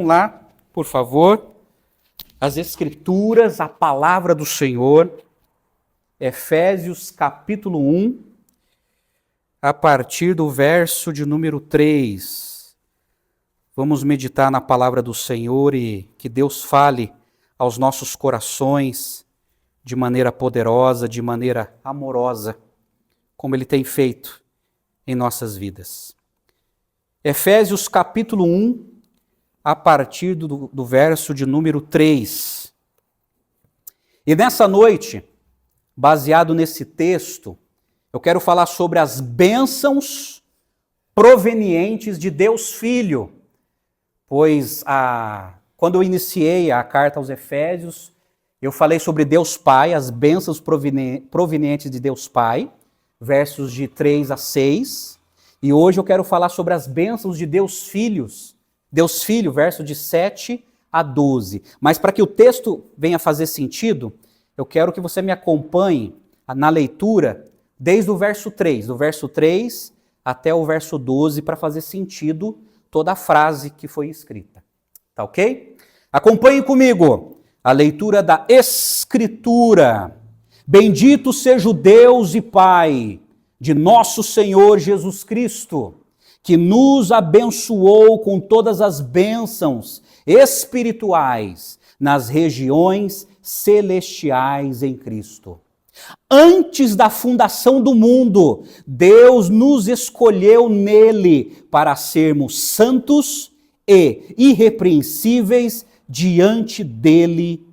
Abram lá, por favor, as Escrituras, a palavra do Senhor, Efésios capítulo 1, a partir do verso de número 3. Vamos meditar na palavra do Senhor e que Deus fale aos nossos corações de maneira poderosa, de maneira amorosa, como Ele tem feito em nossas vidas. Efésios capítulo 1, a partir do verso de número 3. E nessa noite, baseado nesse texto, eu quero falar sobre as bênçãos provenientes de Deus Filho, pois quando eu iniciei a carta aos Efésios, eu falei sobre Deus Pai, as bênçãos provenientes de Deus Pai, versos de 3 a 6, e hoje eu quero falar sobre as bênçãos de Deus Filho, verso de 7 a 12. Mas para que o texto venha fazer sentido, eu quero que você me acompanhe na leitura desde o verso 3, do verso 3 até o verso 12, para fazer sentido toda a frase que foi escrita. Tá ok? Acompanhe comigo a leitura da Escritura. Bendito seja o Deus e Pai de nosso Senhor Jesus Cristo, que nos abençoou com todas as bênçãos espirituais nas regiões celestiais em Cristo. Antes da fundação do mundo, Deus nos escolheu nele para sermos santos e irrepreensíveis diante dele.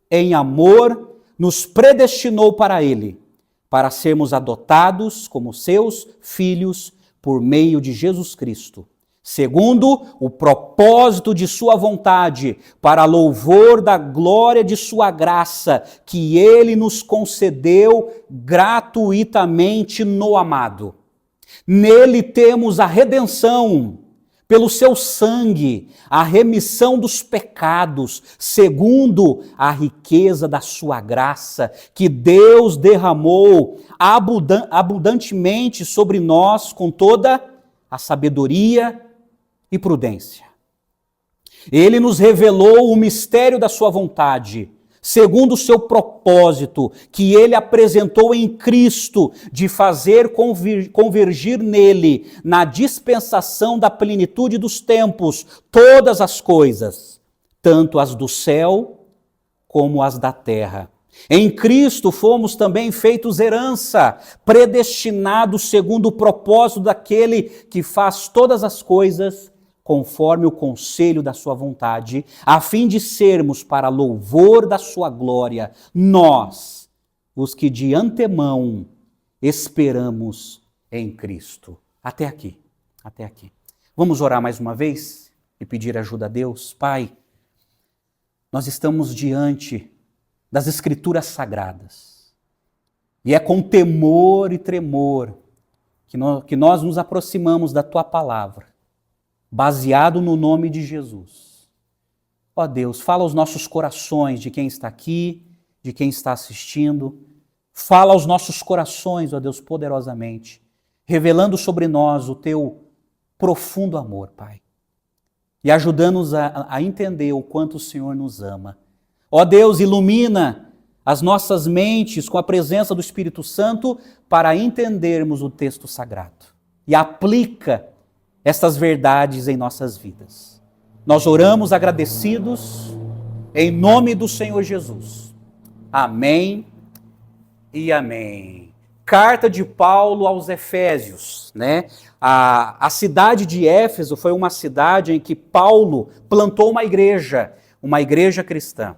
Em amor, nos predestinou para ele, para sermos adotados como seus filhos por meio de Jesus Cristo, segundo o propósito de sua vontade, para louvor da glória de sua graça, que ele nos concedeu gratuitamente no amado. Nele temos a redenção, pelo seu sangue, a remissão dos pecados, segundo a riqueza da sua graça, que Deus derramou abundantemente sobre nós com toda a sabedoria e prudência. Ele nos revelou o mistério da sua vontade, segundo o seu propósito, que ele apresentou em Cristo, de fazer convergir nele, na dispensação da plenitude dos tempos, todas as coisas, tanto as do céu como as da terra. Em Cristo fomos também feitos herança, predestinados segundo o propósito daquele que faz todas as coisas conforme o conselho da sua vontade, a fim de sermos para louvor da sua glória, nós, os que de antemão esperamos em Cristo. Até aqui. Vamos orar mais uma vez e pedir ajuda a Deus? Pai, nós estamos diante das Escrituras Sagradas, e é com temor e tremor que nós nos aproximamos da Tua Palavra, baseado no nome de Jesus. Ó Deus, fala aos nossos corações de quem está aqui, de quem está assistindo. Fala aos nossos corações, ó Deus, poderosamente, revelando sobre nós o Teu profundo amor, Pai. E ajudando-nos a entender o quanto o Senhor nos ama. Ó Deus, ilumina as nossas mentes com a presença do Espírito Santo para entendermos o texto sagrado. E aplica estas verdades em nossas vidas. Nós oramos agradecidos em nome do Senhor Jesus. Amém e amém. Carta de Paulo aos Efésios, né? A cidade de Éfeso foi uma cidade em que Paulo plantou uma igreja cristã.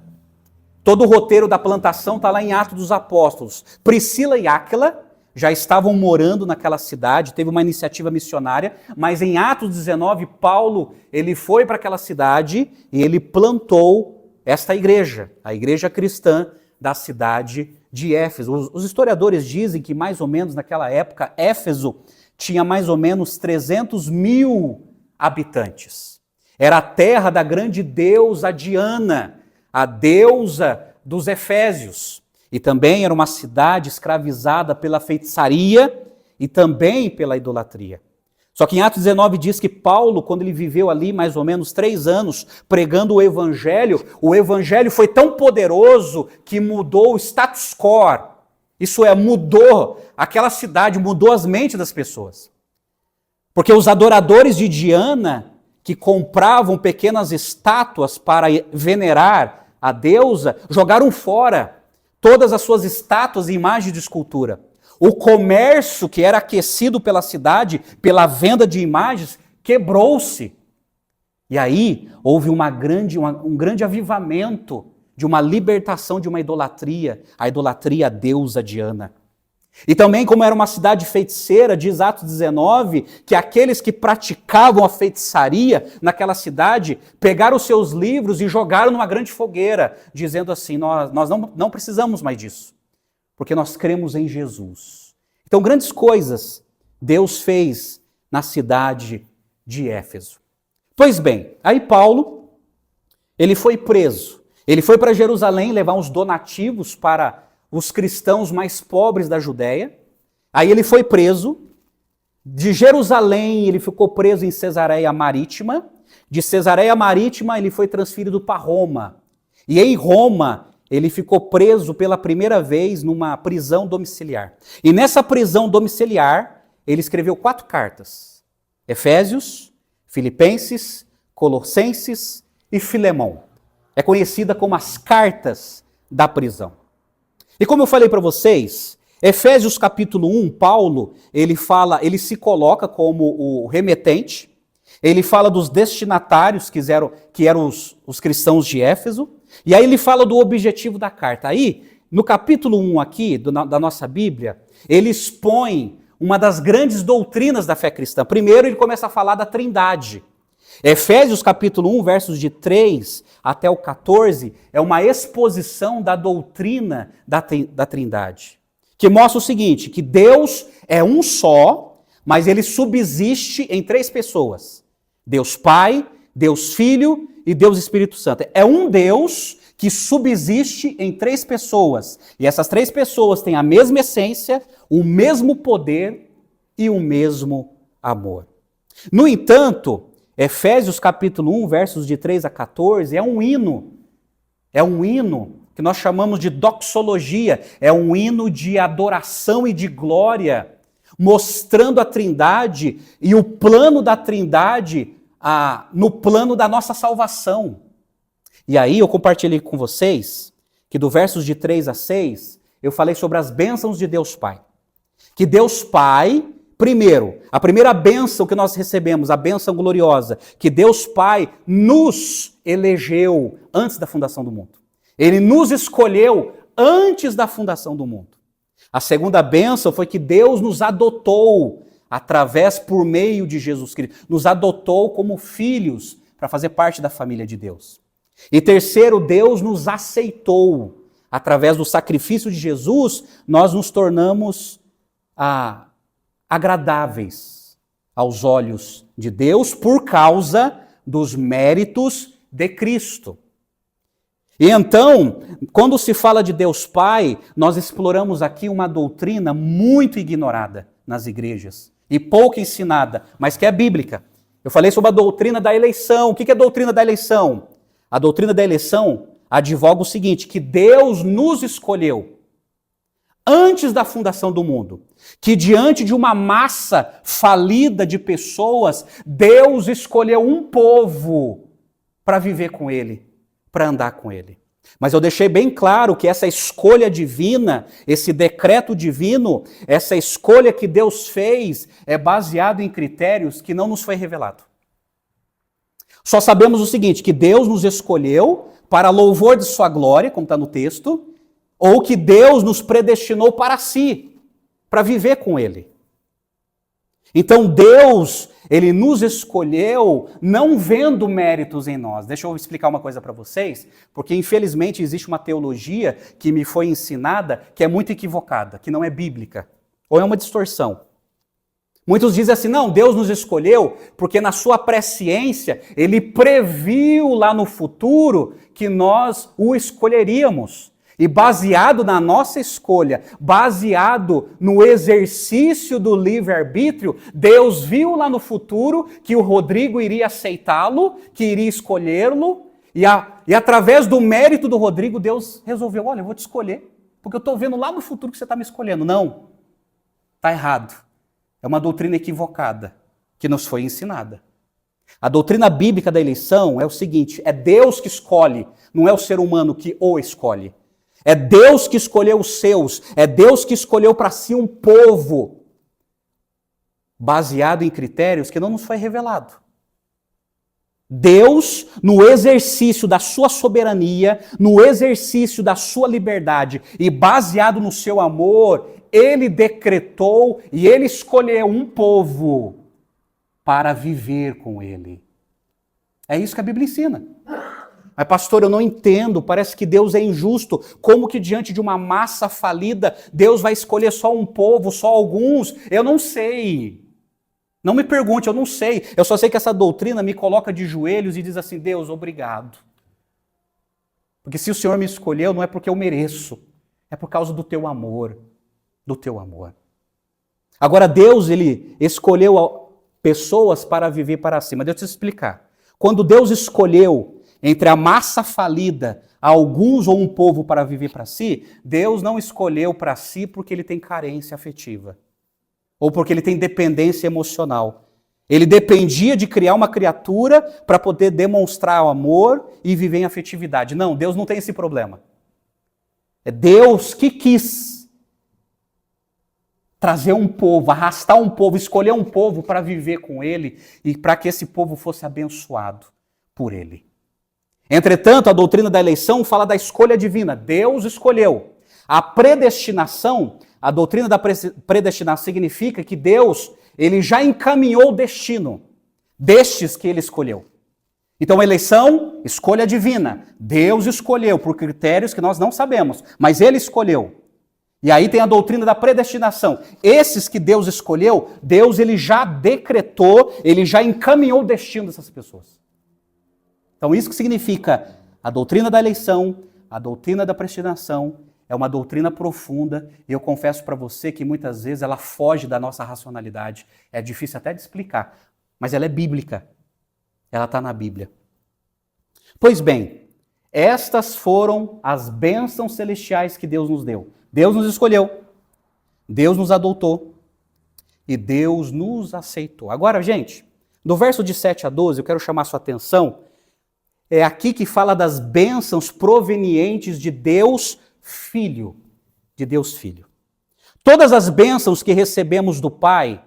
Todo o roteiro da plantação está lá em Atos dos Apóstolos. Priscila e Áquila já estavam morando naquela cidade, teve uma iniciativa missionária, mas em Atos 19, Paulo ele foi para aquela cidade e ele plantou esta igreja, a igreja cristã da cidade de Éfeso. Os historiadores dizem que mais ou menos naquela época, Éfeso tinha mais ou menos 300 mil habitantes. Era a terra da grande deusa Diana, a deusa dos Efésios. E também era uma cidade escravizada pela feitiçaria e também pela idolatria. Só que em Atos 19 diz que Paulo, quando ele viveu ali mais ou menos 3 anos pregando o evangelho foi tão poderoso que mudou o status quo. Isso é, mudou aquela cidade, mudou as mentes das pessoas. Porque os adoradores de Diana, que compravam pequenas estátuas para venerar a deusa, jogaram fora todas as suas estátuas e imagens de escultura. O comércio que era aquecido pela cidade, pela venda de imagens, quebrou-se. E aí houve um grande avivamento de uma libertação de uma idolatria, a idolatria à deusa Diana. E também, como era uma cidade feiticeira, diz Atos 19, que aqueles que praticavam a feitiçaria naquela cidade pegaram os seus livros e jogaram numa grande fogueira, dizendo assim, nós não precisamos mais disso, porque nós cremos em Jesus. Então, grandes coisas Deus fez na cidade de Éfeso. Pois bem, aí Paulo, ele foi preso. Ele foi para Jerusalém levar uns donativos para os cristãos mais pobres da Judéia. Aí ele foi preso. De Jerusalém, ele ficou preso em Cesareia Marítima. De Cesareia Marítima, ele foi transferido para Roma. E em Roma, ele ficou preso pela primeira vez numa prisão domiciliar. E nessa prisão domiciliar, ele escreveu 4 cartas. Efésios, Filipenses, Colossenses e Filemão. É conhecida como as cartas da prisão. E como eu falei para vocês, Efésios capítulo 1, Paulo, ele se coloca como o remetente, ele fala dos destinatários que eram os cristãos de Éfeso, e aí ele fala do objetivo da carta. Aí, no capítulo 1 aqui, da nossa Bíblia, ele expõe uma das grandes doutrinas da fé cristã. Primeiro, ele começa a falar da Trindade. Efésios capítulo 1, versos de 3 até o 14, é uma exposição da doutrina da Trindade, que mostra o seguinte, que Deus é um só, mas ele subsiste em 3 pessoas. Deus Pai, Deus Filho e Deus Espírito Santo. É um Deus que subsiste em 3 pessoas. E essas 3 pessoas têm a mesma essência, o mesmo poder e o mesmo amor. No entanto, Efésios capítulo 1, versos de 3 a 14, é um hino que nós chamamos de doxologia, é um hino de adoração e de glória, mostrando a Trindade e o plano da Trindade no plano da nossa salvação. E aí eu compartilhei com vocês que do versos de 3 a 6, eu falei sobre as bênçãos de Deus Pai. Que Deus Pai, primeiro, a primeira bênção que nós recebemos, a bênção gloriosa, que Deus Pai nos elegeu antes da fundação do mundo. Ele nos escolheu antes da fundação do mundo. A segunda bênção foi que Deus nos adotou por meio de Jesus Cristo. Nos adotou como filhos para fazer parte da família de Deus. E terceiro, Deus nos aceitou. Através do sacrifício de Jesus, nós nos tornamos agradáveis aos olhos de Deus por causa dos méritos de Cristo. E então, quando se fala de Deus Pai, nós exploramos aqui uma doutrina muito ignorada nas igrejas e pouco ensinada, mas que é bíblica. Eu falei sobre a doutrina da eleição. O que é a doutrina da eleição? A doutrina da eleição advoga o seguinte, que Deus nos escolheu antes da fundação do mundo, que diante de uma massa falida de pessoas, Deus escolheu um povo para viver com Ele, para andar com Ele. Mas eu deixei bem claro que essa escolha divina, esse decreto divino, essa escolha que Deus fez é baseado em critérios que não nos foi revelado. Só sabemos o seguinte, que Deus nos escolheu para louvor de sua glória, como está no texto, ou que Deus nos predestinou para si, para viver com Ele. Então Deus, Ele nos escolheu não vendo méritos em nós. Deixa eu explicar uma coisa para vocês, porque infelizmente existe uma teologia que me foi ensinada que é muito equivocada, que não é bíblica, ou é uma distorção. Muitos dizem assim, não, Deus nos escolheu porque na sua presciência Ele previu lá no futuro que nós o escolheríamos. E baseado na nossa escolha, baseado no exercício do livre-arbítrio, Deus viu lá no futuro que o Rodrigo iria aceitá-lo, que iria escolhê-lo, e através do mérito do Rodrigo, Deus resolveu, olha, eu vou te escolher, porque eu estou vendo lá no futuro que você está me escolhendo. Não, está errado. É uma doutrina equivocada, que nos foi ensinada. A doutrina bíblica da eleição é o seguinte, é Deus que escolhe, não é o ser humano que o escolhe. É Deus que escolheu os seus, é Deus que escolheu para si um povo, baseado em critérios que não nos foi revelado. Deus, no exercício da sua soberania, no exercício da sua liberdade e baseado no seu amor, Ele decretou e Ele escolheu um povo para viver com Ele. É isso que a Bíblia ensina. Mas pastor, eu não entendo, parece que Deus é injusto. Como que diante de uma massa falida, Deus vai escolher só um povo, só alguns? Eu não sei. Não me pergunte, eu não sei. Eu só sei que essa doutrina me coloca de joelhos e diz assim, Deus, obrigado. Porque se o Senhor me escolheu, não é porque eu mereço, é por causa do teu amor, do teu amor. Agora Deus, Ele escolheu pessoas para viver para si. Mas deixa eu te explicar. Quando Deus escolheu entre a massa falida, alguns ou um povo para viver para si, Deus não escolheu para si porque Ele tem carência afetiva. Ou porque Ele tem dependência emocional. Ele dependia de criar uma criatura para poder demonstrar o amor e viver em afetividade. Não, Deus não tem esse problema. É Deus que quis trazer um povo, arrastar um povo, escolher um povo para viver com Ele e para que esse povo fosse abençoado por Ele. Entretanto, a doutrina da eleição fala da escolha divina. Deus escolheu. A predestinação, a doutrina da predestinação significa que Deus, Ele já encaminhou o destino destes que Ele escolheu. Então, eleição, escolha divina. Deus escolheu por critérios que nós não sabemos, mas Ele escolheu. E aí tem a doutrina da predestinação. Esses que Deus escolheu, Deus Ele já decretou, Ele já encaminhou o destino dessas pessoas. Então, isso que significa a doutrina da eleição, a doutrina da predestinação, é uma doutrina profunda, e eu confesso para você que muitas vezes ela foge da nossa racionalidade. É difícil até de explicar, mas ela é bíblica. Ela está na Bíblia. Pois bem, estas foram as bênçãos celestiais que Deus nos deu. Deus nos escolheu, Deus nos adotou e Deus nos aceitou. Agora, gente, no verso de 7 a 12, eu quero chamar a sua atenção. É aqui que fala das bênçãos provenientes de Deus Filho. De Deus Filho. Todas as bênçãos que recebemos do Pai,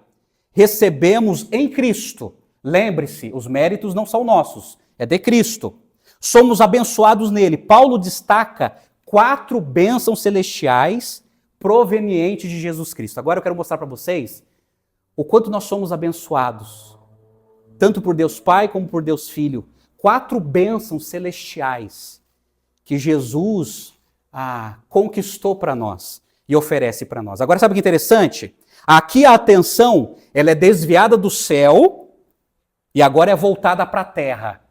recebemos em Cristo. Lembre-se, os méritos não são nossos, é de Cristo. Somos abençoados nele. Paulo destaca 4 bênçãos celestiais provenientes de Jesus Cristo. Agora eu quero mostrar para vocês o quanto nós somos abençoados, tanto por Deus Pai como por Deus Filho. 4 bênçãos celestiais que Jesus conquistou para nós e oferece para nós. Agora, sabe o que é interessante? Aqui a atenção ela é desviada do céu e agora é voltada para a terra.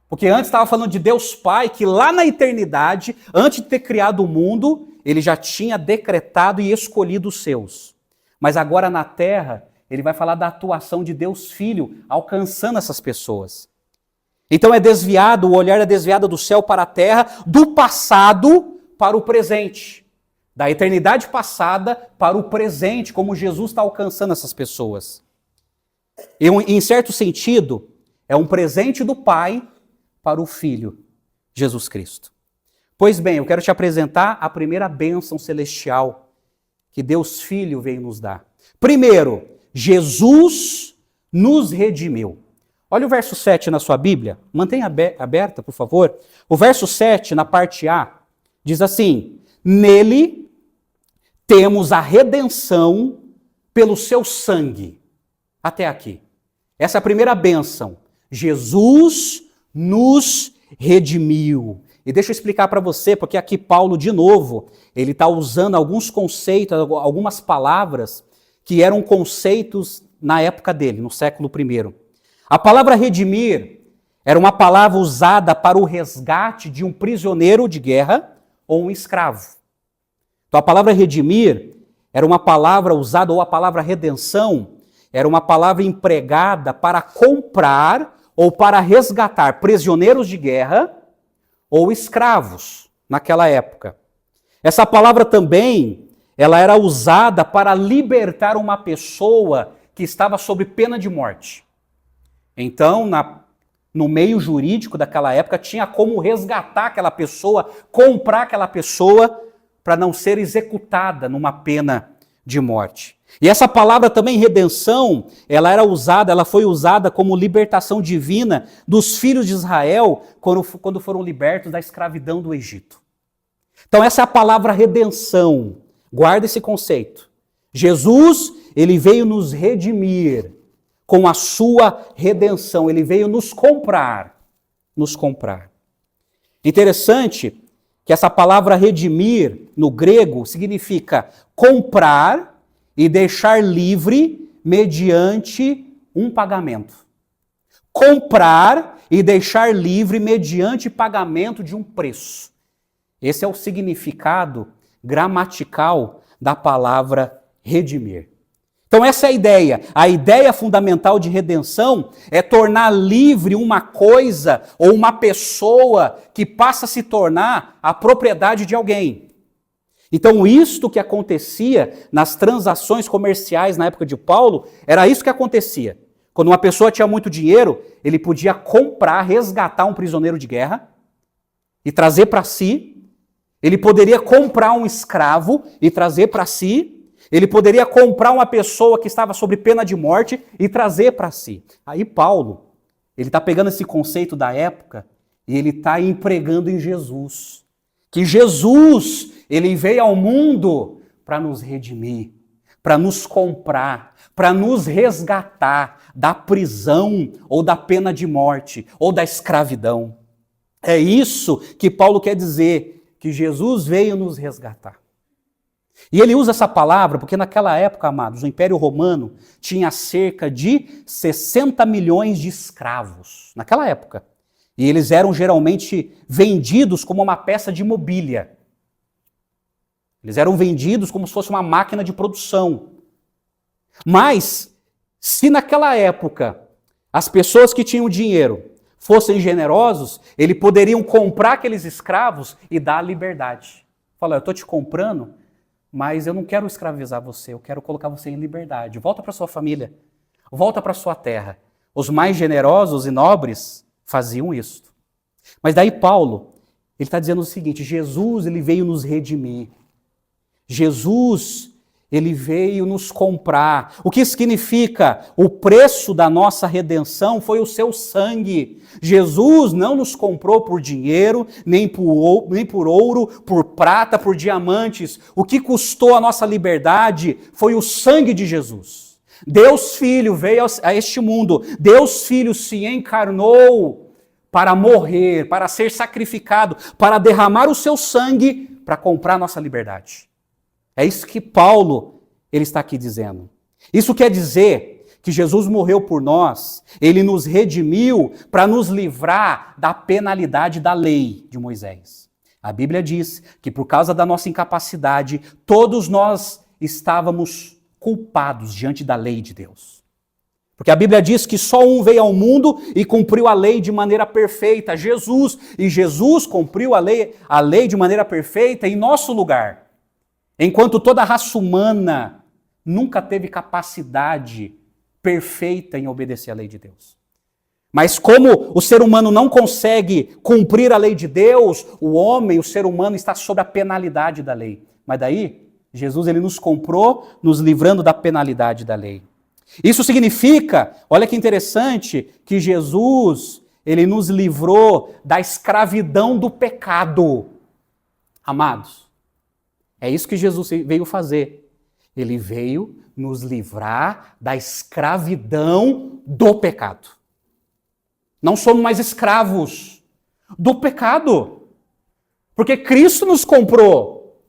Porque antes estava falando de Deus Pai, que lá na eternidade, antes de ter criado o mundo, Ele já tinha decretado e escolhido os seus. Mas agora na terra, Ele vai falar da atuação de Deus Filho, alcançando essas pessoas. Então o olhar é desviado do céu para a terra, do passado para o presente. Da eternidade passada para o presente, como Jesus está alcançando essas pessoas. E, em certo sentido, é um presente do Pai para o Filho, Jesus Cristo. Pois bem, eu quero te apresentar a primeira bênção celestial que Deus Filho veio nos dar. Primeiro, Jesus nos redimiu. Olha o verso 7 na sua Bíblia, mantenha aberta, por favor. O verso 7, na parte A, diz assim: nele temos a redenção pelo seu sangue. Até aqui. Essa é a primeira bênção. Jesus nos redimiu. E deixa eu explicar para você, porque aqui Paulo, de novo, ele está usando alguns conceitos, algumas palavras que eram conceitos na época dele, no século I. A palavra redimir era uma palavra usada para o resgate de um prisioneiro de guerra ou um escravo. Então a palavra redimir era uma palavra usada, ou a palavra redenção, era uma palavra empregada para comprar ou para resgatar prisioneiros de guerra ou escravos naquela época. Essa palavra também, ela era usada para libertar uma pessoa que estava sob pena de morte. Então, no meio jurídico daquela época, tinha como resgatar aquela pessoa, comprar aquela pessoa para não ser executada numa pena de morte. E essa palavra também, redenção, ela foi usada como libertação divina dos filhos de Israel quando foram libertos da escravidão do Egito. Então essa é a palavra redenção. Guarda esse conceito. Jesus, ele veio nos redimir com a sua redenção. Ele veio nos comprar. Nos comprar. Interessante que essa palavra redimir, no grego, significa comprar e deixar livre mediante um pagamento. Comprar e deixar livre mediante pagamento de um preço. Esse é o significado gramatical da palavra redimir. Então essa é a ideia. A ideia fundamental de redenção é tornar livre uma coisa ou uma pessoa que passa a se tornar a propriedade de alguém. Então isto que acontecia nas transações comerciais na época de Paulo, era isso que acontecia. Quando uma pessoa tinha muito dinheiro, ele podia comprar, resgatar um prisioneiro de guerra e trazer para si. Ele poderia comprar um escravo e trazer para si. Ele poderia comprar uma pessoa que estava sob pena de morte e trazer para si. Aí Paulo, ele está pegando esse conceito da época e ele está empregando em Jesus. Que Jesus, ele veio ao mundo para nos redimir, para nos comprar, para nos resgatar da prisão ou da pena de morte ou da escravidão. É isso que Paulo quer dizer, que Jesus veio nos resgatar. E ele usa essa palavra porque naquela época, amados, o Império Romano tinha cerca de 60 milhões de escravos. Naquela época. E eles eram geralmente vendidos como uma peça de mobília. Eles eram vendidos como se fosse uma máquina de produção. Mas, se naquela época as pessoas que tinham dinheiro fossem generosos, eles poderiam comprar aqueles escravos e dar a liberdade. Fala, eu estou te comprando, mas eu não quero escravizar você, eu quero colocar você em liberdade. Volta para sua família, volta para sua terra. Os mais generosos e nobres faziam isso. Mas daí Paulo, ele está dizendo o seguinte, Jesus, ele veio nos redimir. Jesus, ele veio nos comprar. O que significa? O preço da nossa redenção foi o seu sangue. Jesus não nos comprou por dinheiro, nem por ouro, por prata, por diamantes. O que custou a nossa liberdade foi o sangue de Jesus. Deus Filho veio a este mundo. Deus Filho se encarnou para morrer, para ser sacrificado, para derramar o seu sangue para comprar a nossa liberdade. É isso que Paulo ele está aqui dizendo. Isso quer dizer que Jesus morreu por nós, ele nos redimiu para nos livrar da penalidade da lei de Moisés. A Bíblia diz que por causa da nossa incapacidade, todos nós estávamos culpados diante da lei de Deus. Porque a Bíblia diz que só um veio ao mundo e cumpriu a lei de maneira perfeita, Jesus. E Jesus cumpriu a lei de maneira perfeita em nosso lugar. Enquanto toda a raça humana nunca teve capacidade perfeita em obedecer à lei de Deus. Mas como o ser humano não consegue cumprir a lei de Deus, o homem, o ser humano, está sob a penalidade da lei. Mas daí, Jesus ele nos comprou, nos livrando da penalidade da lei. Isso significa, olha que interessante, que Jesus ele nos livrou da escravidão do pecado. Amados, é isso que Jesus veio fazer. Ele veio nos livrar da escravidão do pecado. Não somos mais escravos do pecado. Porque Cristo nos comprou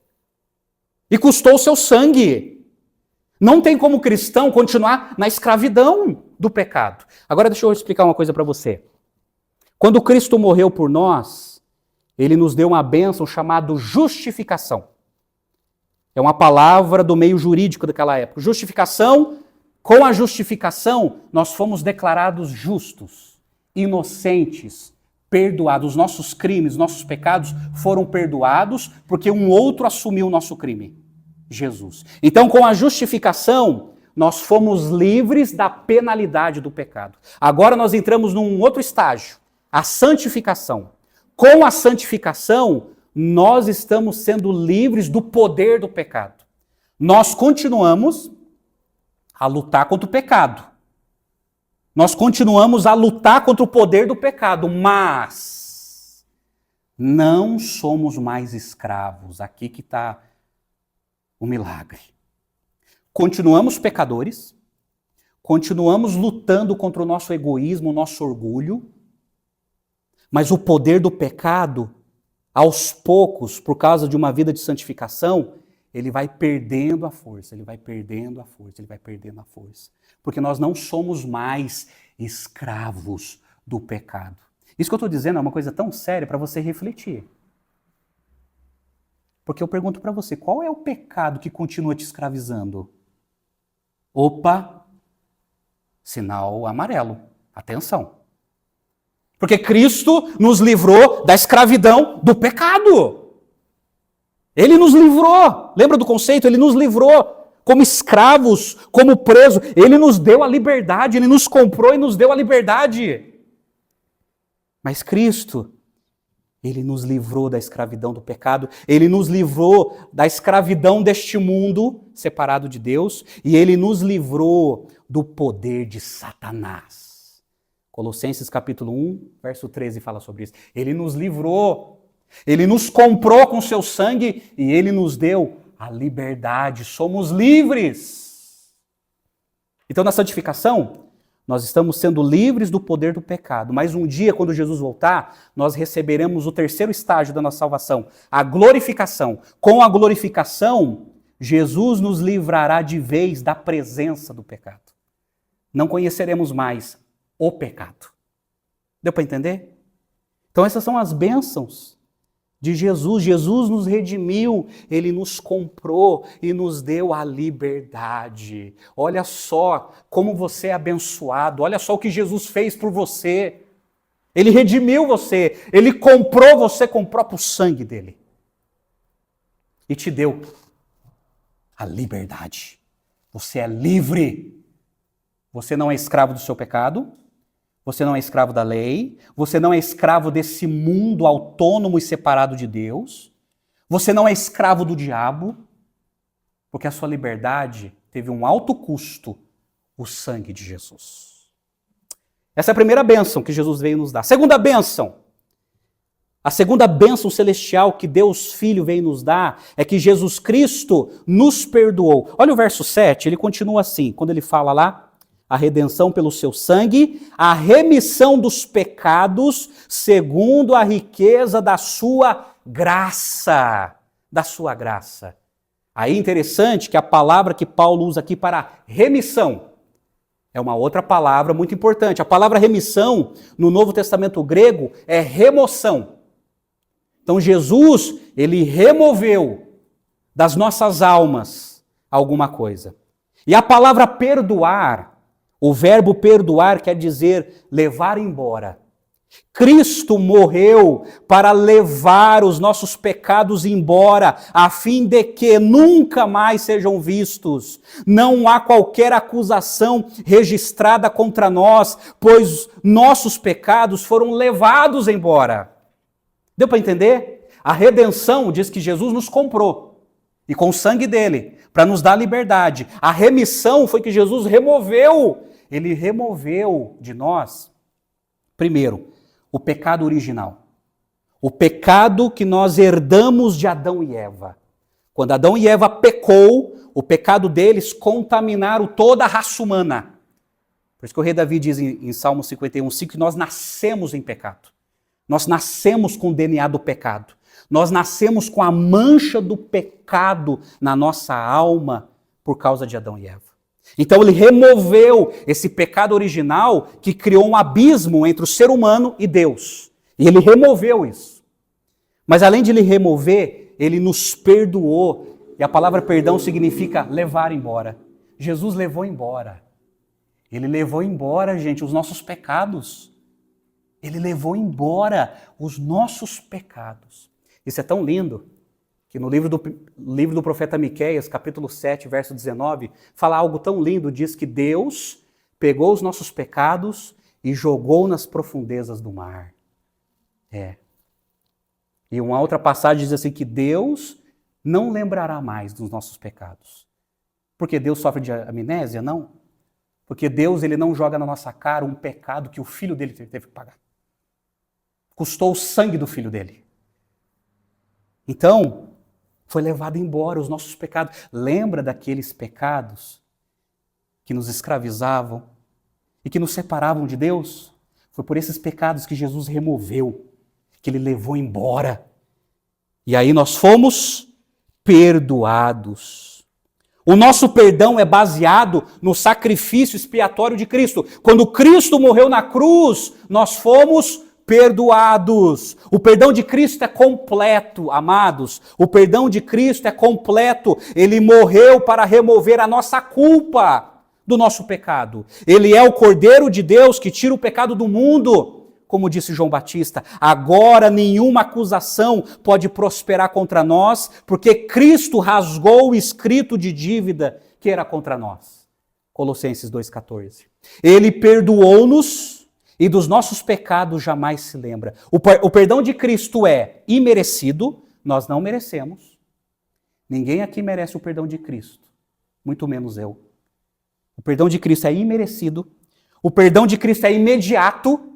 e custou o seu sangue. Não tem como cristão continuar na escravidão do pecado. Agora deixa eu explicar uma coisa para você. Quando Cristo morreu por nós, ele nos deu uma bênção chamada justificação. É uma palavra do meio jurídico daquela época. Justificação, com a justificação, nós fomos declarados justos, inocentes, perdoados. Os nossos crimes, nossos pecados foram perdoados porque um outro assumiu o nosso crime, Jesus. Então, com a justificação, nós fomos livres da penalidade do pecado. Agora nós entramos num outro estágio, a santificação. Com a santificação, nós estamos sendo livres do poder do pecado. Nós continuamos a lutar contra o pecado. Nós continuamos a lutar contra o poder do pecado, mas não somos mais escravos. Aqui que está o milagre. Continuamos pecadores, continuamos lutando contra o nosso egoísmo, o nosso orgulho, mas o poder do pecado, aos poucos, por causa de uma vida de santificação, ele vai perdendo a força, ele vai perdendo a força, ele vai perdendo a força. Porque nós não somos mais escravos do pecado. Isso que eu estou dizendo é uma coisa tão séria para você refletir. Porque eu pergunto para você, qual é o pecado que continua te escravizando? Opa, sinal amarelo. Atenção. Porque Cristo nos livrou da escravidão do pecado. Ele nos livrou. Lembra do conceito? Ele nos livrou como escravos, como presos. Ele nos deu a liberdade, ele nos comprou e nos deu a liberdade. Mas Cristo, ele nos livrou da escravidão do pecado, ele nos livrou da escravidão deste mundo separado de Deus, e ele nos livrou do poder de Satanás. Colossenses capítulo 1, verso 13 fala sobre isso. Ele nos livrou, ele nos comprou com seu sangue e ele nos deu a liberdade. Somos livres. Então, na santificação, nós estamos sendo livres do poder do pecado. Mas um dia, quando Jesus voltar, nós receberemos o terceiro estágio da nossa salvação, a glorificação. Com a glorificação, Jesus nos livrará de vez da presença do pecado. Não conheceremos mais o pecado. Deu para entender? Então essas são as bênçãos de Jesus. Jesus nos redimiu, ele nos comprou e nos deu a liberdade. Olha só como você é abençoado, olha só o que Jesus fez por você. Ele redimiu você, ele comprou você com o próprio sangue dele. E te deu a liberdade. Você é livre. Você não é escravo do seu pecado. Você não é escravo da lei, você não é escravo desse mundo autônomo e separado de Deus, você não é escravo do diabo, porque a sua liberdade teve um alto custo, o sangue de Jesus. Essa é a primeira bênção que Jesus veio nos dar. Segunda bênção, a segunda bênção celestial que Deus Filho veio nos dar é que Jesus Cristo nos perdoou. Olha o verso 7, ele continua assim, quando ele fala lá, a redenção pelo seu sangue, a remissão dos pecados, segundo a riqueza da sua graça. Da sua graça. Aí é interessante que a palavra que Paulo usa aqui para remissão é uma outra palavra muito importante. A palavra remissão, no Novo Testamento grego, é remoção. Então Jesus, ele removeu das nossas almas alguma coisa. E a palavra perdoar, o verbo perdoar quer dizer levar embora. Cristo morreu para levar os nossos pecados embora, a fim de que nunca mais sejam vistos. Não há qualquer acusação registrada contra nós, pois nossos pecados foram levados embora. Deu para entender? A redenção diz que Jesus nos comprou, e com o sangue dele, para nos dar liberdade. A remissão foi que Jesus removeu. Ele removeu de nós, primeiro, o pecado original. O pecado que nós herdamos de Adão e Eva. Quando Adão e Eva pecou, o pecado deles contaminaram toda a raça humana. Por isso que o rei Davi diz em Salmo 51:5 que nós nascemos em pecado. Nós nascemos com o DNA do pecado. Nós nascemos com a mancha do pecado na nossa alma por causa de Adão e Eva. Então ele removeu esse pecado original que criou um abismo entre o ser humano e Deus. E ele removeu isso. Mas além de ele remover, ele nos perdoou. E a palavra perdão significa levar embora. Jesus levou embora. Ele levou embora, gente, os nossos pecados. Ele levou embora os nossos pecados. Isso é tão lindo que no livro do profeta Miqueias, capítulo 7, verso 19, fala algo tão lindo, diz que Deus pegou os nossos pecados e jogou nas profundezas do mar. E uma outra passagem diz assim que Deus não lembrará mais dos nossos pecados. Porque Deus sofre de amnésia? Não. Porque Deus ele não joga na nossa cara um pecado que o filho dele teve que pagar. Custou o sangue do filho dele. Então, foi levado embora os nossos pecados. Lembra daqueles pecados que nos escravizavam e que nos separavam de Deus? Foi por esses pecados que Jesus removeu, que ele levou embora. E aí nós fomos perdoados. O nosso perdão é baseado no sacrifício expiatório de Cristo. Quando Cristo morreu na cruz, nós fomos perdoados. O perdão de Cristo é completo, amados. O perdão de Cristo é completo. Ele morreu para remover a nossa culpa do nosso pecado. Ele é o Cordeiro de Deus que tira o pecado do mundo. Como disse João Batista, agora nenhuma acusação pode prosperar contra nós, porque Cristo rasgou o escrito de dívida que era contra nós. Colossenses 2,14. Ele perdoou-nos e dos nossos pecados jamais se lembra. O perdão de Cristo é imerecido, nós não merecemos. Ninguém aqui merece o perdão de Cristo, muito menos eu. O perdão de Cristo é imerecido, o perdão de Cristo é imediato,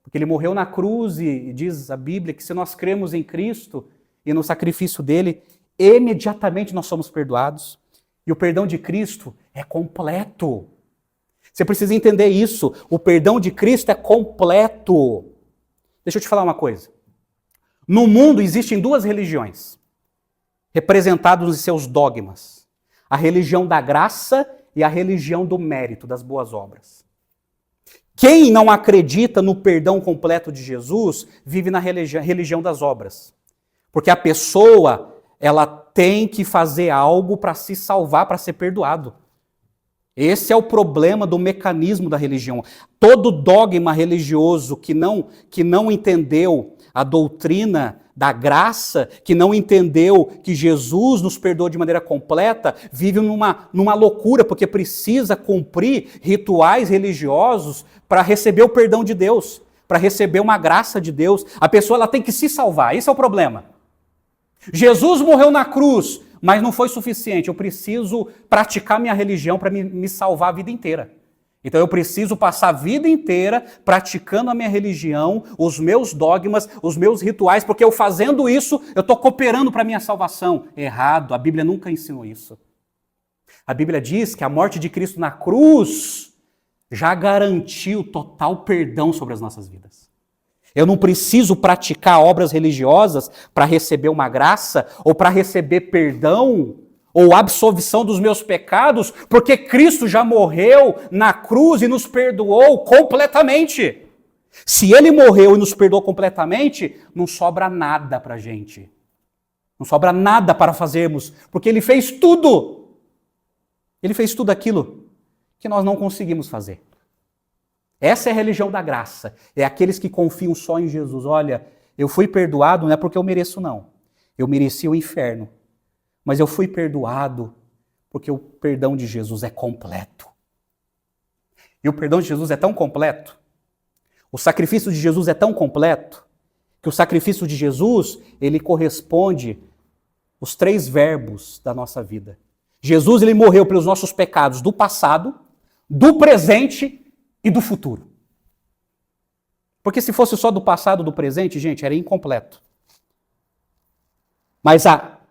porque ele morreu na cruz e diz a Bíblia que se nós cremos em Cristo e no sacrifício dele, imediatamente nós somos perdoados. E o perdão de Cristo é completo. Você precisa entender isso. O perdão de Cristo é completo. Deixa eu te falar uma coisa. No mundo existem duas religiões, representadas em seus dogmas. A religião da graça e a religião do mérito, das boas obras. Quem não acredita no perdão completo de Jesus, vive na religião das obras. Porque a pessoa, ela tem que fazer algo para se salvar, para ser perdoado. Esse é o problema do mecanismo da religião. Todo dogma religioso que não entendeu a doutrina da graça, que não entendeu que Jesus nos perdoou de maneira completa, vive numa loucura, porque precisa cumprir rituais religiosos para receber o perdão de Deus, para receber uma graça de Deus. A pessoa ela tem que se salvar, esse é o problema. Jesus morreu na cruz, mas não foi suficiente. Eu preciso praticar minha religião para me salvar a vida inteira. Então eu preciso passar a vida inteira praticando a minha religião, os meus dogmas, os meus rituais, porque eu fazendo isso, eu estou cooperando para a minha salvação. Errado, a Bíblia nunca ensinou isso. A Bíblia diz que a morte de Cristo na cruz já garantiu total perdão sobre as nossas vidas. Eu não preciso praticar obras religiosas para receber uma graça ou para receber perdão ou absolvição dos meus pecados, porque Cristo já morreu na cruz e nos perdoou completamente. Se Ele morreu e nos perdoou completamente, não sobra nada para a gente. Não sobra nada para fazermos, porque Ele fez tudo. Ele fez tudo aquilo que nós não conseguimos fazer. Essa é a religião da graça. É aqueles que confiam só em Jesus. Olha, eu fui perdoado, não é porque eu mereço, não. Eu mereci o inferno. Mas eu fui perdoado porque o perdão de Jesus é completo. E o perdão de Jesus é tão completo, o sacrifício de Jesus é tão completo, que o sacrifício de Jesus, ele corresponde aos 3 verbos da nossa vida. Jesus, ele morreu pelos nossos pecados do passado, do presente e do futuro. Porque se fosse só do passado, do presente, gente, era incompleto. Mas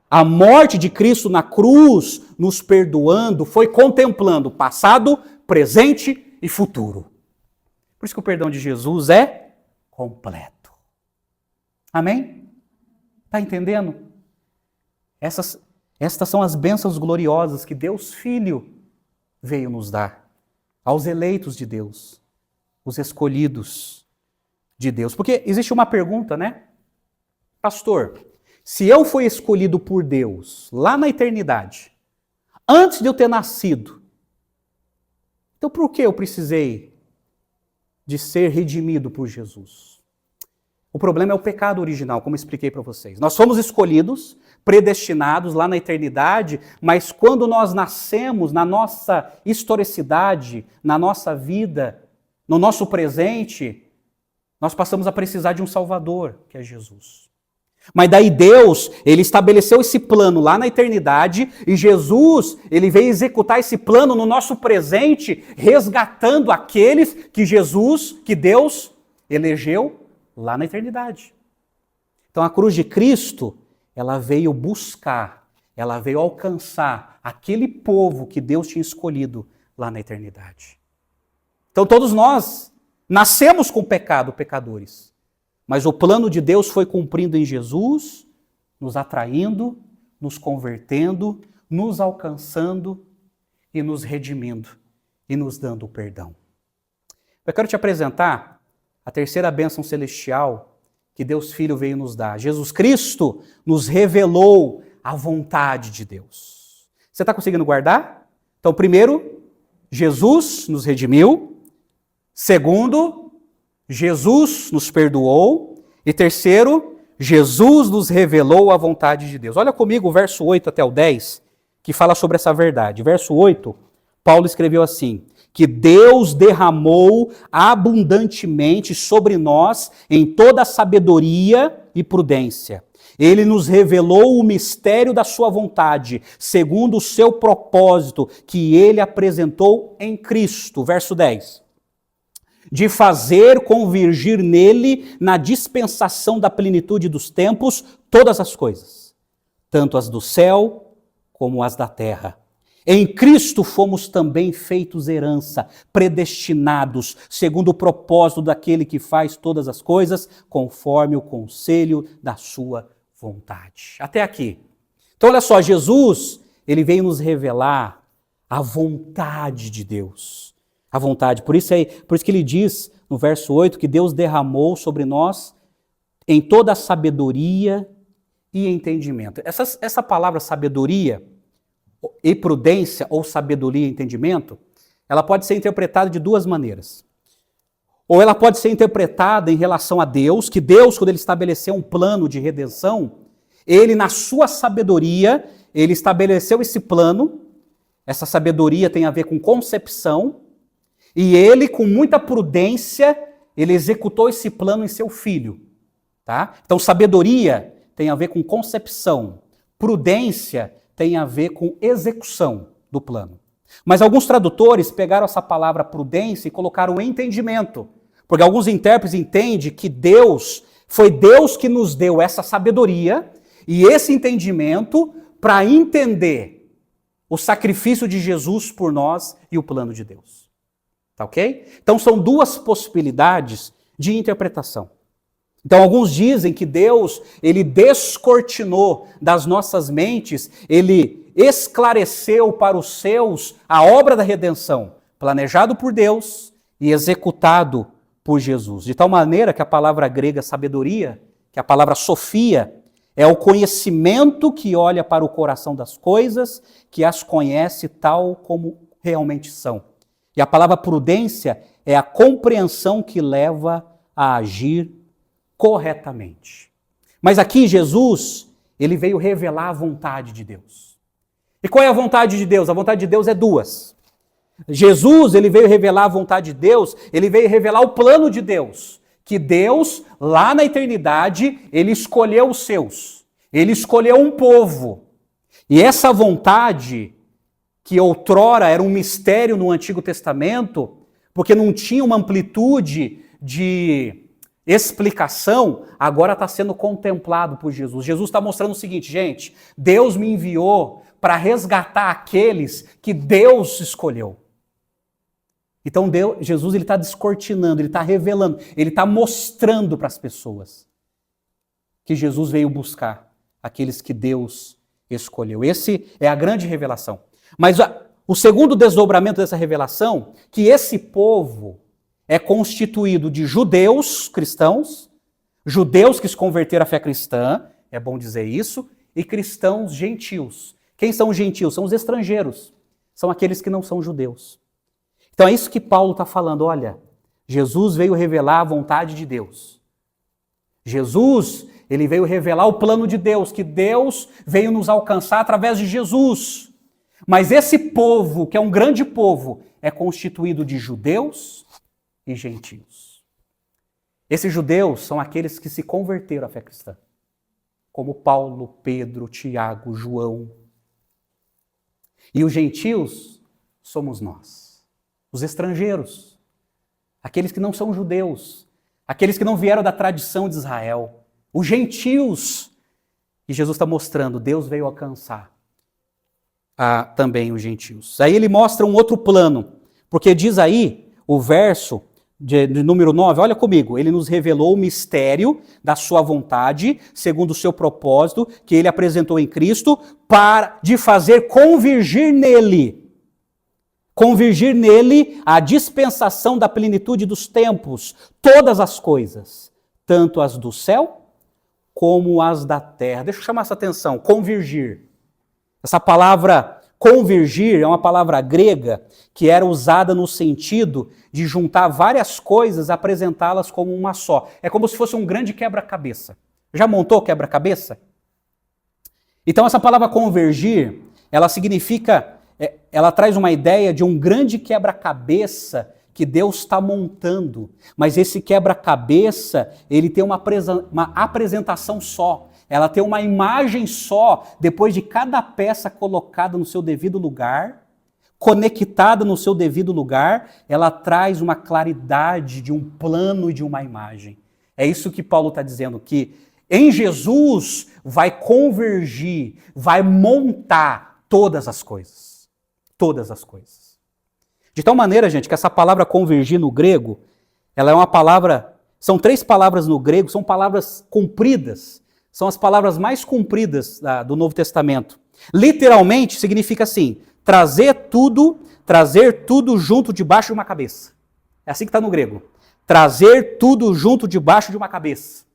a morte de Cristo na cruz, nos perdoando, foi contemplando passado, presente e futuro. Por isso que o perdão de Jesus é completo. Amém? Está entendendo? Estas são as bênçãos gloriosas que Deus Filho veio nos dar aos eleitos de Deus, os escolhidos de Deus. Porque existe uma pergunta, né? Pastor, se eu fui escolhido por Deus lá na eternidade, antes de eu ter nascido, então por que eu precisei de ser redimido por Jesus? O problema é o pecado original, como eu expliquei para vocês. Nós fomos escolhidos, predestinados lá na eternidade, mas quando nós nascemos, na nossa historicidade, na nossa vida, no nosso presente, nós passamos a precisar de um Salvador, que é Jesus. Mas daí Deus, ele estabeleceu esse plano lá na eternidade e Jesus, ele veio executar esse plano no nosso presente, resgatando aqueles que Deus elegeu lá na eternidade. Então a cruz de Cristo, ela veio buscar, ela veio alcançar aquele povo que Deus tinha escolhido lá na eternidade. Então todos nós nascemos com pecado, pecadores. Mas o plano de Deus foi cumprido em Jesus, nos atraindo, nos convertendo, nos alcançando e nos redimindo e nos dando o perdão. Eu quero te apresentar a terceira bênção celestial que Deus Filho veio nos dar. Jesus Cristo nos revelou a vontade de Deus. Você está conseguindo guardar? Então, primeiro, Jesus nos redimiu. Segundo, Jesus nos perdoou. E terceiro, Jesus nos revelou a vontade de Deus. Olha comigo o verso 8 até o 10, que fala sobre essa verdade. Verso 8, Paulo escreveu assim: que Deus derramou abundantemente sobre nós em toda sabedoria e prudência. Ele nos revelou o mistério da sua vontade, segundo o seu propósito, que ele apresentou em Cristo. Verso 10. De fazer convergir nele, na dispensação da plenitude dos tempos, todas as coisas, tanto as do céu como as da terra. Em Cristo fomos também feitos herança, predestinados, segundo o propósito daquele que faz todas as coisas, conforme o conselho da sua vontade. Até aqui. Então olha só, Jesus, ele veio nos revelar a vontade de Deus. A vontade. Por isso que ele diz no verso 8 que Deus derramou sobre nós em toda a sabedoria e entendimento. Essa palavra sabedoria e prudência, ou sabedoria e entendimento, ela pode ser interpretada de duas maneiras. Ou ela pode ser interpretada em relação a Deus, que Deus, quando ele estabeleceu um plano de redenção, ele, na sua sabedoria, ele estabeleceu esse plano. Essa sabedoria tem a ver com concepção, e ele, com muita prudência, ele executou esse plano em seu Filho. Tá? Então, sabedoria tem a ver com concepção. Prudência tem a ver com execução do plano. Mas alguns tradutores pegaram essa palavra prudência e colocaram entendimento. Porque alguns intérpretes entendem que foi Deus que nos deu essa sabedoria e esse entendimento para entender o sacrifício de Jesus por nós e o plano de Deus. Tá ok? Então são duas possibilidades de interpretação. Então alguns dizem que Deus, ele descortinou das nossas mentes, ele esclareceu para os seus a obra da redenção, planejado por Deus e executado por Jesus. De tal maneira que a palavra grega sabedoria, que a palavra sofia, é o conhecimento que olha para o coração das coisas, que as conhece tal como realmente são. E a palavra prudência é a compreensão que leva a agir corretamente. Mas aqui Jesus, ele veio revelar a vontade de Deus. E qual é a vontade de Deus? A vontade de Deus é duas. Jesus, ele veio revelar a vontade de Deus, ele veio revelar o plano de Deus. Que Deus, lá na eternidade, ele escolheu os seus. Ele escolheu um povo. E essa vontade, que outrora era um mistério no Antigo Testamento, porque não tinha uma amplitude de explicação, agora está sendo contemplado por Jesus. Jesus está mostrando o seguinte, gente, Deus me enviou para resgatar aqueles que Deus escolheu. Então Jesus está descortinando, ele está revelando, ele está mostrando para as pessoas que Jesus veio buscar aqueles que Deus escolheu. Esse é a grande revelação. Mas o segundo desdobramento dessa revelação, que esse povo é constituído de judeus cristãos, Judeus que se converteram à fé cristã, é bom dizer isso, e cristãos gentios. Quem são os gentios? São os estrangeiros. São aqueles que não são judeus. Então é isso que Paulo está falando. Olha, Jesus veio revelar a vontade de Deus. Jesus, ele veio revelar o plano de Deus, que Deus veio nos alcançar através de Jesus. Mas esse povo, que é um grande povo, é constituído de judeus e gentios. Esses judeus são aqueles que se converteram à fé cristã, como Paulo, Pedro, Tiago, João. E os gentios somos nós, os estrangeiros, aqueles que não são judeus, aqueles que não vieram da tradição de Israel, os gentios. E Jesus está mostrando, Deus veio alcançar também os gentios. Aí ele mostra um outro plano, porque diz aí, o verso de número 9, olha comigo, ele nos revelou o mistério da sua vontade, segundo o seu propósito, que ele apresentou em Cristo, de fazer convergir nele a dispensação da plenitude dos tempos, todas as coisas, tanto as do céu como as da terra. Deixa eu chamar essa atenção, convergir. Essa palavra convergir é uma palavra grega que era usada no sentido de juntar várias coisas e apresentá-las como uma só. É como se fosse um grande quebra-cabeça. Já montou quebra-cabeça? Então essa palavra convergir, ela significa, ela traz uma ideia de um grande quebra-cabeça que Deus está montando. Mas esse quebra-cabeça, ele tem uma apresentação só. Ela tem uma imagem só, depois de cada peça colocada no seu devido lugar, conectada no seu devido lugar, ela traz uma claridade de um plano e de uma imagem. É isso que Paulo está dizendo, que em Jesus vai convergir, vai montar todas as coisas. Todas as coisas. De tal maneira, gente, que essa palavra convergir no grego, ela é uma palavra, são 3 palavras no grego, são palavras compridas. São as palavras mais compridas do Novo Testamento. Literalmente significa assim, trazer tudo junto debaixo de uma cabeça. É assim que está no grego. Trazer tudo junto debaixo de uma cabeça.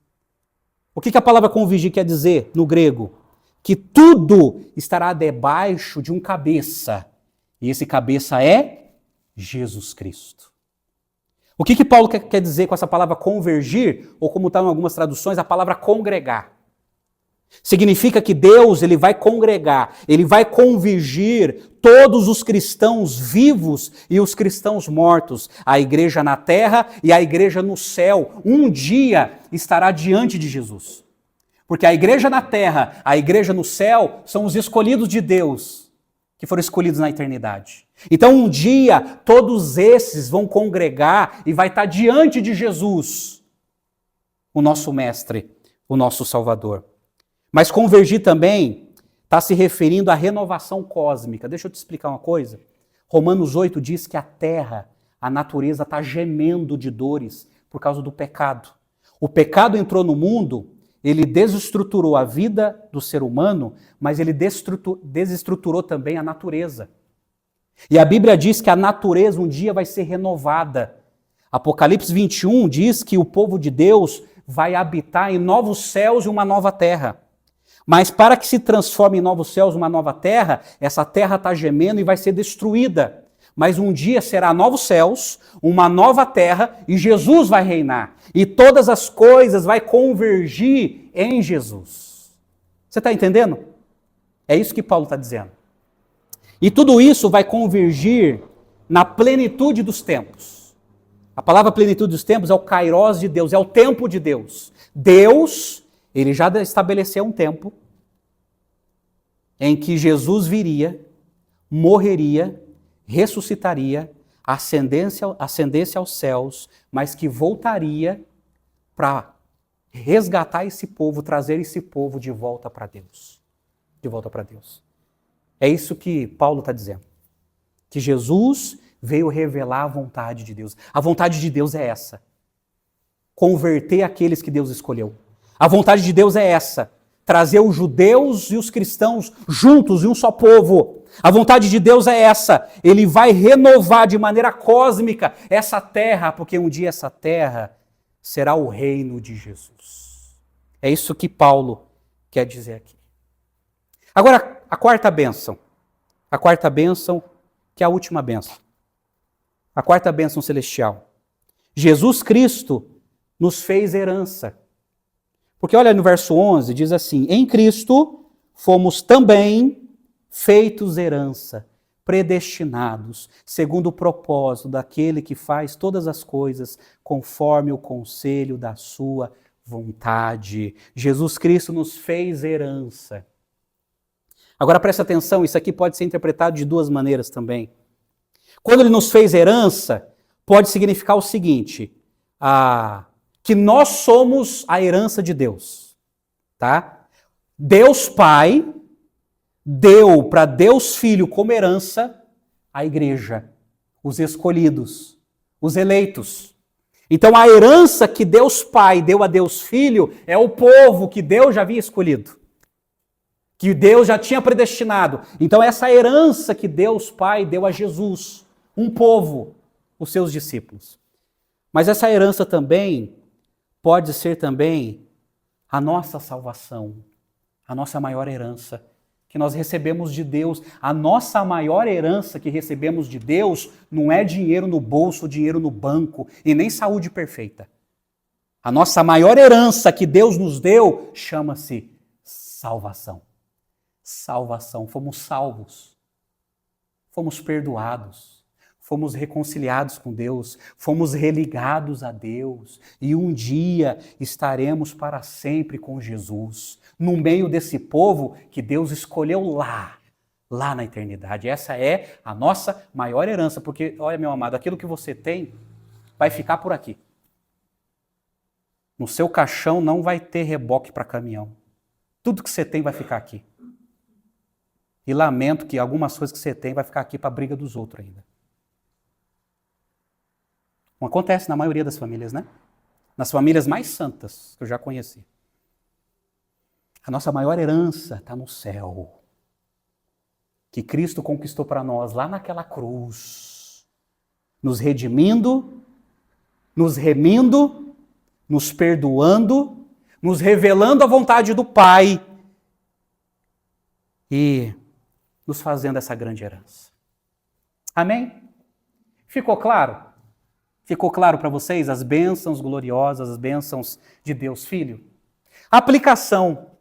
O que a palavra convergir quer dizer no grego? Que tudo estará debaixo de um cabeça. E esse cabeça é Jesus Cristo. O que Paulo quer dizer com essa palavra convergir, ou como está em algumas traduções, a palavra congregar? Significa que Deus, ele vai congregar, ele vai convergir todos os cristãos vivos e os cristãos mortos, a igreja na terra e a igreja no céu, um dia estará diante de Jesus. Porque a igreja na terra, a igreja no céu, são os escolhidos de Deus, que foram escolhidos na eternidade. Então um dia todos esses vão congregar e vai estar diante de Jesus, o nosso mestre, o nosso Salvador. Mas convergir também está se referindo à renovação cósmica. Deixa eu te explicar uma coisa. Romanos 8 diz que a terra, a natureza está gemendo de dores por causa do pecado. O pecado entrou no mundo, ele desestruturou a vida do ser humano, mas ele desestruturou também a natureza. E a Bíblia diz que a natureza um dia vai ser renovada. Apocalipse 21 diz que o povo de Deus vai habitar em novos céus e uma nova terra. Mas para que se transforme em novos céus, uma nova terra, essa terra está gemendo e vai ser destruída. Mas um dia será novos céus, uma nova terra e Jesus vai reinar. E todas as coisas vai convergir em Jesus. Você está entendendo? É isso que Paulo está dizendo. E tudo isso vai convergir na plenitude dos tempos. A palavra plenitude dos tempos é o kairos de Deus, é o tempo de Deus. Deus, ele já estabeleceu um tempo em que Jesus viria, morreria, ressuscitaria, ascendesse aos céus, mas que voltaria para resgatar esse povo, trazer esse povo de volta para Deus. De volta para Deus. É isso que Paulo está dizendo. Que Jesus veio revelar a vontade de Deus. A vontade de Deus é essa. Converter aqueles que Deus escolheu. A vontade de Deus é essa. Trazer os judeus e os cristãos juntos em um só povo. A vontade de Deus é essa. Ele vai renovar de maneira cósmica essa terra, porque um dia essa terra será o reino de Jesus. É isso que Paulo quer dizer aqui. Agora, a quarta bênção. A quarta bênção, que é a última bênção. A quarta bênção celestial. Jesus Cristo nos fez herança. Porque olha no verso 11, diz assim: em Cristo fomos também feitos herança, predestinados, segundo o propósito daquele que faz todas as coisas conforme o conselho da sua vontade. Jesus Cristo nos fez herança. Agora presta atenção, isso aqui pode ser interpretado de duas maneiras também. Quando ele nos fez herança, pode significar o seguinte, que nós somos a herança de Deus. Tá? Deus Pai deu para Deus Filho como herança a igreja, os escolhidos, os eleitos. Então a herança que Deus Pai deu a Deus Filho é o povo que Deus já havia escolhido, que Deus já tinha predestinado. Então essa herança que Deus Pai deu a Jesus, um povo, os seus discípulos. Mas essa herança também pode ser também a nossa salvação, a nossa maior herança que nós recebemos de Deus. A nossa maior herança que recebemos de Deus não é dinheiro no bolso, dinheiro no banco e nem saúde perfeita. A nossa maior herança que Deus nos deu chama-se salvação. Salvação. Fomos salvos. Fomos perdoados. Fomos reconciliados com Deus. Fomos religados a Deus. E um dia estaremos para sempre com Jesus. No meio desse povo que Deus escolheu lá na eternidade. Essa é a nossa maior herança. Porque, olha, meu amado, aquilo que você tem vai ficar por aqui. No seu caixão não vai ter reboque para caminhão. Tudo que você tem vai ficar aqui. E lamento que algumas coisas que você tem vai ficar aqui para a briga dos outros ainda. Não acontece na maioria das famílias, né? Nas famílias mais santas que eu já conheci. A nossa maior herança está no céu. Que Cristo conquistou para nós lá naquela cruz. Nos redimindo, nos remindo, nos perdoando, nos revelando a vontade do Pai. E nos fazendo essa grande herança. Amém? Ficou claro? Ficou claro para vocês as bênçãos gloriosas, as bênçãos de Deus Filho? Aplicação.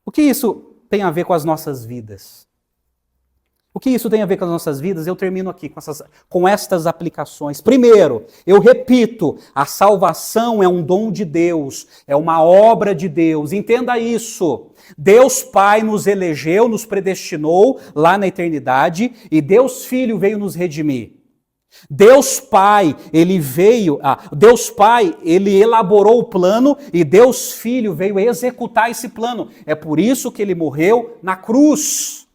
O que isso tem a ver com as nossas vidas? O que isso tem a ver com as nossas vidas? Eu termino aqui com estas aplicações. Primeiro, eu repito, a salvação é um dom de Deus, é uma obra de Deus. Entenda isso. Deus Pai nos elegeu, nos predestinou lá na eternidade e Deus Filho veio nos redimir. Deus Pai, ele elaborou o plano e Deus Filho veio executar esse plano. É por isso que ele morreu na cruz.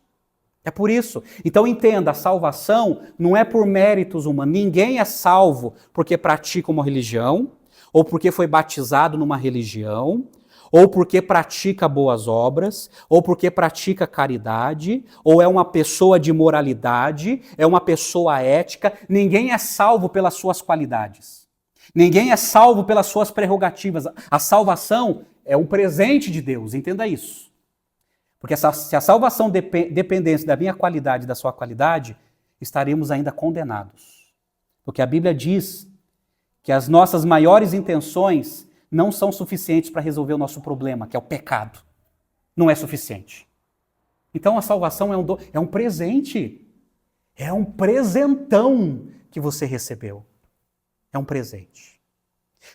É por isso. Então entenda, a salvação não é por méritos humanos. Ninguém é salvo porque pratica uma religião, ou porque foi batizado numa religião, ou porque pratica boas obras, ou porque pratica caridade, ou é uma pessoa de moralidade, é uma pessoa ética. Ninguém é salvo pelas suas qualidades. Ninguém é salvo pelas suas prerrogativas. A salvação é um presente de Deus, entenda isso. Porque se a salvação dependesse da minha qualidade e da sua qualidade, estaremos ainda condenados. Porque a Bíblia diz que as nossas maiores intenções não são suficientes para resolver o nosso problema, que é o pecado. Não é suficiente. Então a salvação é um presente. É um presentão que você recebeu. É um presente.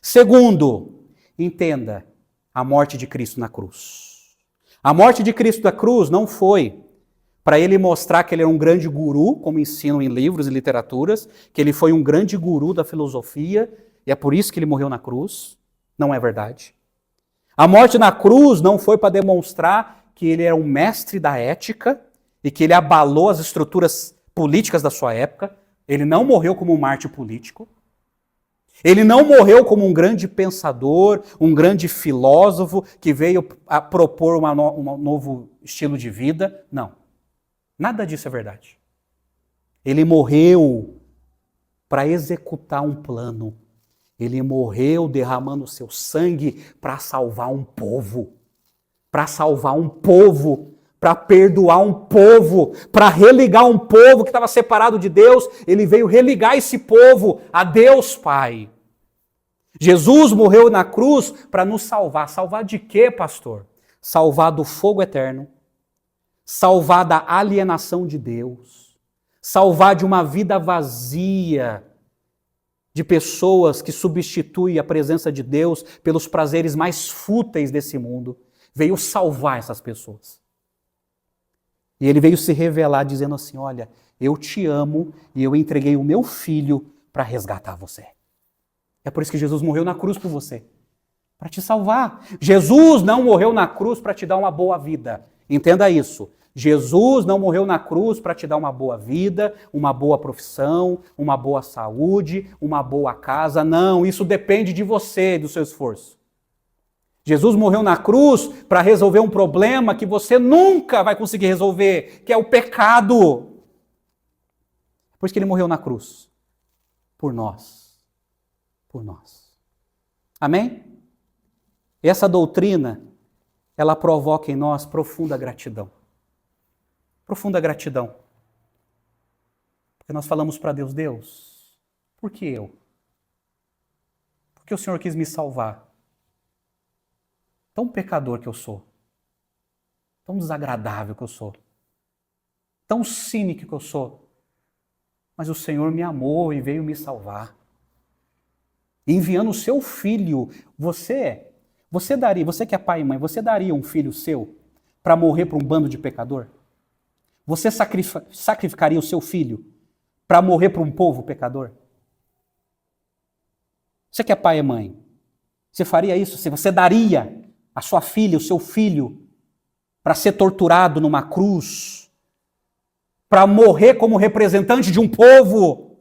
Segundo, entenda a morte de Cristo na cruz. A morte de Cristo na cruz não foi para ele mostrar que ele era um grande guru, como ensinam em livros e literaturas, que ele foi um grande guru da filosofia, e é por isso que ele morreu na cruz. Não é verdade. A morte na cruz não foi para demonstrar que ele era um mestre da ética e que ele abalou as estruturas políticas da sua época. Ele não morreu como um mártir político. Ele não morreu como um grande pensador, um grande filósofo que veio a propor um novo estilo de vida. Não. Nada disso é verdade. Ele morreu para executar um plano. Ele morreu derramando o seu sangue para salvar um povo. Para salvar um povo. Para perdoar um povo. Para religar um povo que estava separado de Deus. Ele veio religar esse povo a Deus Pai. Jesus morreu na cruz para nos salvar. Salvar de quê, pastor? Salvar do fogo eterno. Salvar da alienação de Deus. Salvar de uma vida vazia. De pessoas que substituem a presença de Deus pelos prazeres mais fúteis desse mundo. Veio salvar essas pessoas. E ele veio se revelar dizendo assim, olha, eu te amo e eu entreguei o meu filho para resgatar você. É por isso que Jesus morreu na cruz por você. Para te salvar. Jesus não morreu na cruz para te dar uma boa vida. Entenda isso. Jesus não morreu na cruz para te dar uma boa vida, uma boa profissão, uma boa saúde, uma boa casa. Não, isso depende de você, do seu esforço. Jesus morreu na cruz para resolver um problema que você nunca vai conseguir resolver, que é o pecado. Por isso que ele morreu na cruz. Por nós. Por nós. Amém? E essa doutrina, ela provoca em nós profunda gratidão. Profunda gratidão. Porque nós falamos para Deus, Deus, por que eu? Porque o Senhor quis me salvar. Tão pecador que eu sou. Tão desagradável que eu sou. Tão cínico que eu sou. Mas o Senhor me amou e veio me salvar. Enviando o seu filho, você que é pai e mãe, você daria um filho seu para morrer para um bando de pecador? Você sacrificaria o seu filho para morrer para um povo pecador? Você que é pai e mãe, você faria isso? Você daria a sua filha, o seu filho, para ser torturado numa cruz, para morrer como representante de um povo?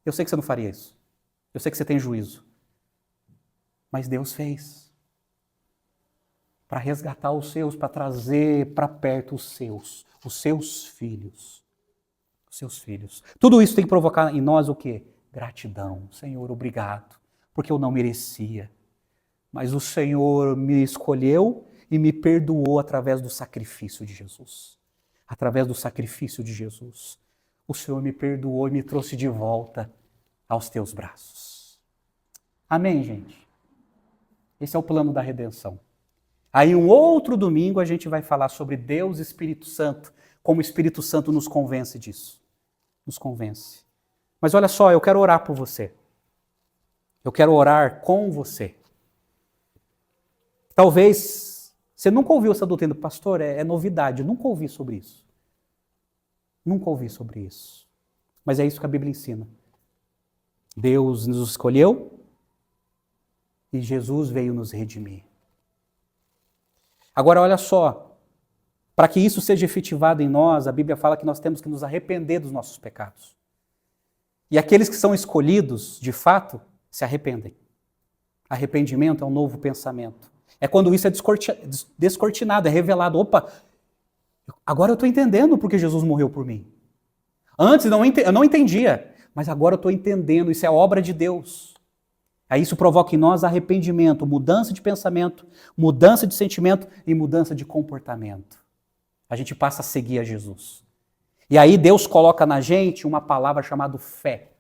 Eu sei que você não faria isso. Eu sei que você tem juízo. Mas Deus fez. Para resgatar os seus, para trazer para perto os seus filhos. Os seus filhos. Tudo isso tem que provocar em nós o quê? Gratidão. Senhor, obrigado, porque eu não merecia. Mas o Senhor me escolheu e me perdoou através do sacrifício de Jesus. Através do sacrifício de Jesus. O Senhor me perdoou e me trouxe de volta aos teus braços. Amém, gente? Esse é o plano da redenção. Aí um outro domingo a gente vai falar sobre Deus e Espírito Santo, como o Espírito Santo nos convence disso. Nos convence. Mas olha só, eu quero orar por você. Eu quero orar com você. Talvez você nunca ouviu essa doutrina, pastor, é novidade, eu nunca ouvi sobre isso. Nunca ouvi sobre isso. Mas é isso que a Bíblia ensina. Deus nos escolheu e Jesus veio nos redimir. Agora olha só, para que isso seja efetivado em nós, a Bíblia fala que nós temos que nos arrepender dos nossos pecados. E aqueles que são escolhidos, de fato, se arrependem. Arrependimento é um novo pensamento. É quando isso é descortinado, é revelado. Opa, agora eu estou entendendo porque Jesus morreu por mim. Antes eu não entendia, mas agora eu estou entendendo, isso é obra de Deus. Aí isso provoca em nós arrependimento, mudança de pensamento, mudança de sentimento e mudança de comportamento. A gente passa a seguir a Jesus. E aí Deus coloca na gente uma palavra chamada fé.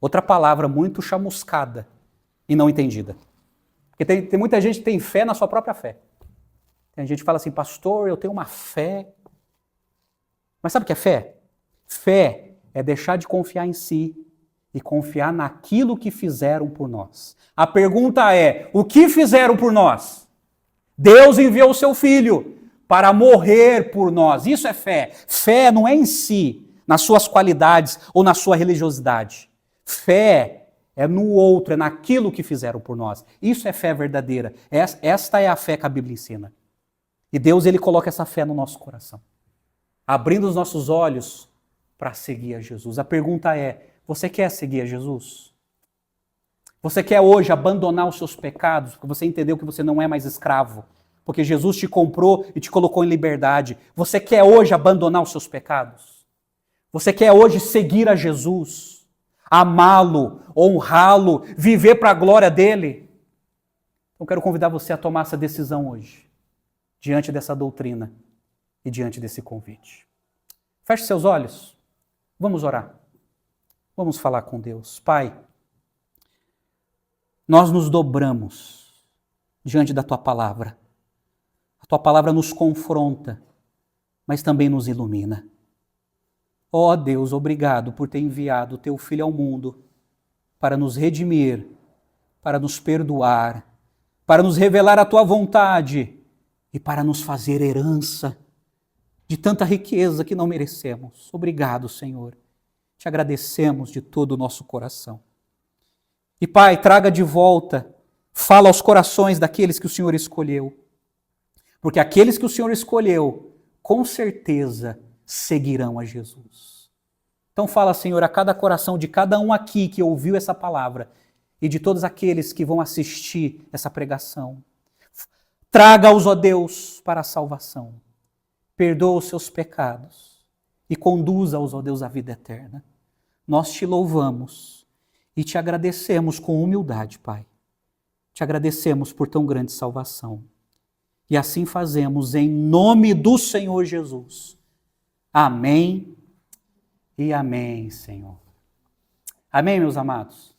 Outra palavra muito chamuscada e não entendida. Porque tem muita gente que tem fé na sua própria fé. Tem gente que fala assim, pastor, eu tenho uma fé. Mas sabe o que é fé? Fé é deixar de confiar em si e confiar naquilo que fizeram por nós. A pergunta é, o que fizeram por nós? Deus enviou o seu Filho para morrer por nós. Isso é fé. Fé não é em si, nas suas qualidades ou na sua religiosidade. Fé é no outro, é naquilo que fizeram por nós. Isso é fé verdadeira. Esta é a fé que a Bíblia ensina. E Deus, Ele coloca essa fé no nosso coração. Abrindo os nossos olhos para seguir a Jesus. A pergunta é, você quer seguir a Jesus? Você quer hoje abandonar os seus pecados, porque você entendeu que você não é mais escravo, porque Jesus te comprou e te colocou em liberdade. Você quer hoje abandonar os seus pecados? Você quer hoje seguir a Jesus? amá-lo, honrá-lo, viver para a glória dele. Eu quero convidar você a tomar essa decisão hoje, diante dessa doutrina e diante desse convite. Feche seus olhos, vamos orar, vamos falar com Deus. Pai, nós nos dobramos diante da Tua palavra. A Tua palavra nos confronta, mas também nos ilumina. Ó Deus, obrigado por ter enviado o Teu Filho ao mundo para nos redimir, para nos perdoar, para nos revelar a Tua vontade e para nos fazer herança de tanta riqueza que não merecemos. Obrigado, Senhor. Te agradecemos de todo o nosso coração. E Pai, traga de volta, fala aos corações daqueles que o Senhor escolheu. Porque aqueles que o Senhor escolheu, com certeza seguirão a Jesus. Então fala, Senhor, a cada coração de cada um aqui que ouviu essa palavra e de todos aqueles que vão assistir essa pregação. Traga-os, ó Deus, para a salvação. Perdoa os seus pecados e conduza-os, ó Deus, à vida eterna. Nós te louvamos e te agradecemos com humildade, Pai. Te agradecemos por tão grande salvação. E assim fazemos em nome do Senhor Jesus. Amém e amém, Senhor. Amém, meus amados?